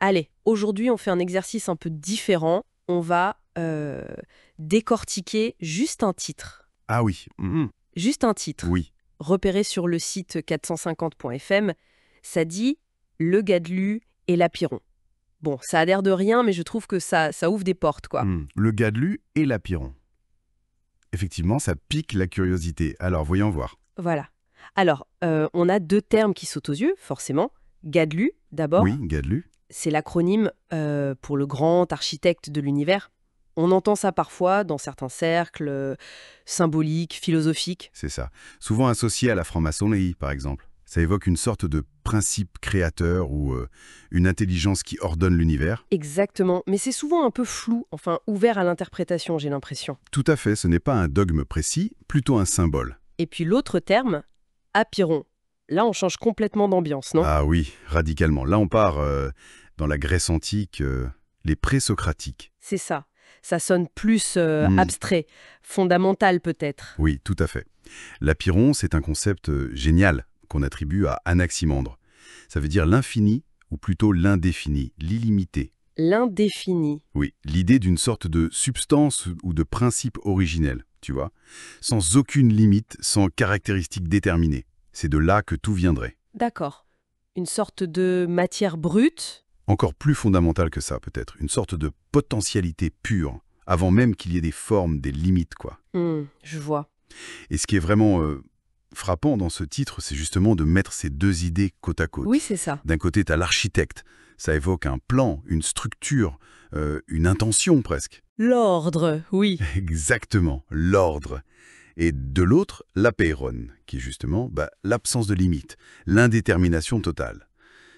Allez, aujourd'hui, on fait un exercice un peu différent. On va décortiquer juste un titre. Ah oui, Juste un titre. oui. Repéré sur le site 450.fm, ça dit Le Gadelu et l'Apiron. Bon, ça a l'air de rien, mais je trouve que ça ouvre des portes, quoi. Le Gadelu et l'Apiron. Effectivement, ça pique la curiosité. Alors, voyons voir. Voilà. Alors, on a deux termes qui sautent aux yeux, forcément. Gadelu, d'abord. Oui, Gadelu. C'est l'acronyme pour le grand architecte de l'univers. On entend ça parfois dans certains cercles symboliques, philosophiques. C'est ça. Souvent associé à la franc-maçonnerie, par exemple. Ça évoque une sorte de principe créateur ou une intelligence qui ordonne l'univers. Exactement, mais c'est souvent un peu flou, enfin ouvert à l'interprétation, j'ai l'impression. Tout à fait, ce n'est pas un dogme précis, plutôt un symbole. Et puis l'autre terme, apiron. Là, on change complètement d'ambiance, non? Ah oui, radicalement. Là, on part dans la Grèce antique, les présocratiques. C'est ça. Ça sonne plus Hmm. abstrait, fondamental peut-être. Oui, tout à fait. L'Apiron, c'est un concept génial qu'on attribue à Anaximandre. Ça veut dire l'infini, ou plutôt l'indéfini, l'illimité. L'indéfini. Oui, l'idée d'une sorte de substance ou de principe originel, tu vois, sans aucune limite, sans caractéristiques déterminées. C'est de là que tout viendrait. D'accord. Une sorte de matière brute. Encore plus fondamental que ça, peut-être, une sorte de potentialité pure, avant même qu'il y ait des formes, des limites, quoi. Je vois. Et ce qui est vraiment frappant dans ce titre, c'est justement de mettre ces deux idées côte à côte. Oui, c'est ça. D'un côté, tu as l'architecte. Ça évoque un plan, une structure, une intention presque. L'ordre, oui. Exactement, l'ordre. Et de l'autre, l'apeiron, qui est justement l'absence de limite, l'indétermination totale.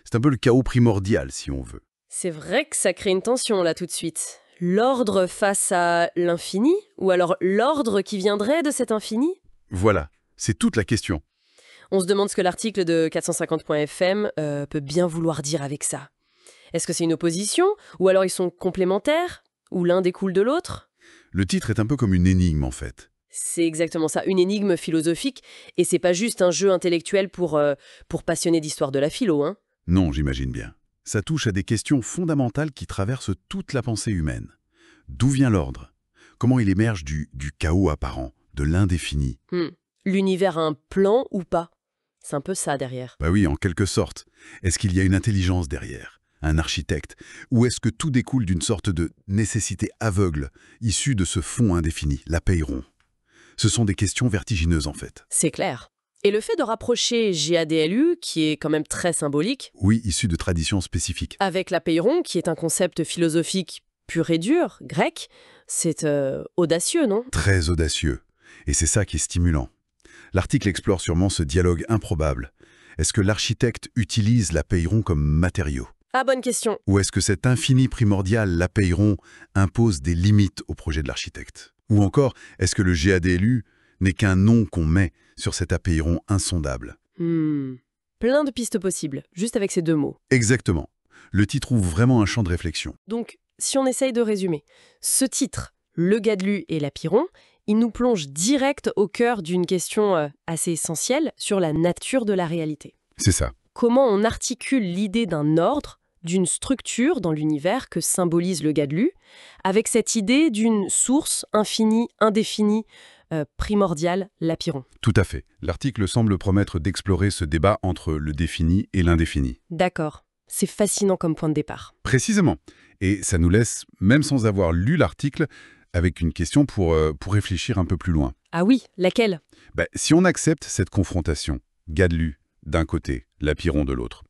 C'est un peu le chaos primordial, si on veut. C'est vrai que ça crée une tension là tout de suite. L'ordre face à l'infini? Ou alors l'ordre qui viendrait de cet infini? Voilà, c'est toute la question. On se demande ce que l'article de 450.fm peut bien vouloir dire avec ça. Est-ce que c'est une opposition? Ou alors ils sont complémentaires? Ou l'un découle de l'autre? Le titre est un peu comme une énigme, en fait. C'est exactement ça, une énigme philosophique, et c'est pas juste un jeu intellectuel pour passionnés d'histoire de la philo, hein. Non, j'imagine bien. Ça touche à des questions fondamentales qui traversent toute la pensée humaine. D'où vient l'ordre? Comment il émerge du chaos apparent, de l'indéfini? L'univers a un plan ou pas? C'est un peu ça derrière. Bah oui, en quelque sorte. Est-ce qu'il y a une intelligence derrière? Un architecte? Ou est-ce que tout découle d'une sorte de nécessité aveugle, issue de ce fond indéfini, l'apeiron? Ce sont des questions vertigineuses en fait. C'est clair. Et le fait de rapprocher GADLU, qui est quand même très symbolique, Oui, issues de traditions spécifiques. avec l'apeiron, qui est un concept philosophique pur et dur, grec, c'est audacieux, non? Très audacieux. Et c'est ça qui est stimulant. L'article explore sûrement ce dialogue improbable. Est-ce que l'architecte utilise l'apeiron comme matériau? Ah, bonne question. Ou est-ce que cet infini primordial, l'apeiron, impose des limites au projet de l'architecte? Ou encore, est-ce que le GADLU n'est qu'un nom qu'on met sur cet apeiron insondable? Plein de pistes possibles, juste avec ces deux mots. Exactement. Le titre ouvre vraiment un champ de réflexion. Donc, si on essaye de résumer, ce titre, Le Gadelu et l'Apiron, il nous plonge direct au cœur d'une question assez essentielle sur la nature de la réalité. C'est ça. Comment on articule l'idée d'un ordre, d'une structure dans l'univers que symbolise le Gadelu, avec cette idée d'une source infinie, indéfinie, primordiale, l'Apiron. Tout à fait. L'article semble promettre d'explorer ce débat entre le défini et l'indéfini. D'accord. C'est fascinant comme point de départ. Précisément. Et ça nous laisse, même sans avoir lu l'article, avec une question pour réfléchir un peu plus loin. Ah oui, laquelle? Si on accepte cette confrontation, Gadelu d'un côté, l'Apiron de l'autre,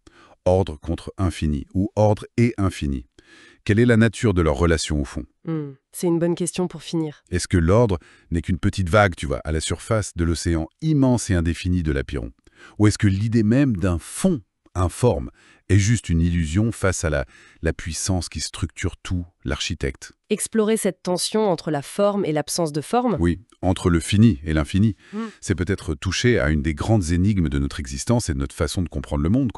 ordre contre infini, ou ordre et infini, quelle est la nature de leur relation au fond? C'est une bonne question pour finir. Est-ce que l'ordre n'est qu'une petite vague, tu vois, à la surface de l'océan immense et indéfini de l'Apiron? Ou est-ce que l'idée même d'un fond informe est juste une illusion face à la puissance qui structure tout, l'architecte? Explorer cette tension entre la forme et l'absence de forme? Oui, entre le fini et l'infini, c'est peut-être toucher à une des grandes énigmes de notre existence et de notre façon de comprendre le monde.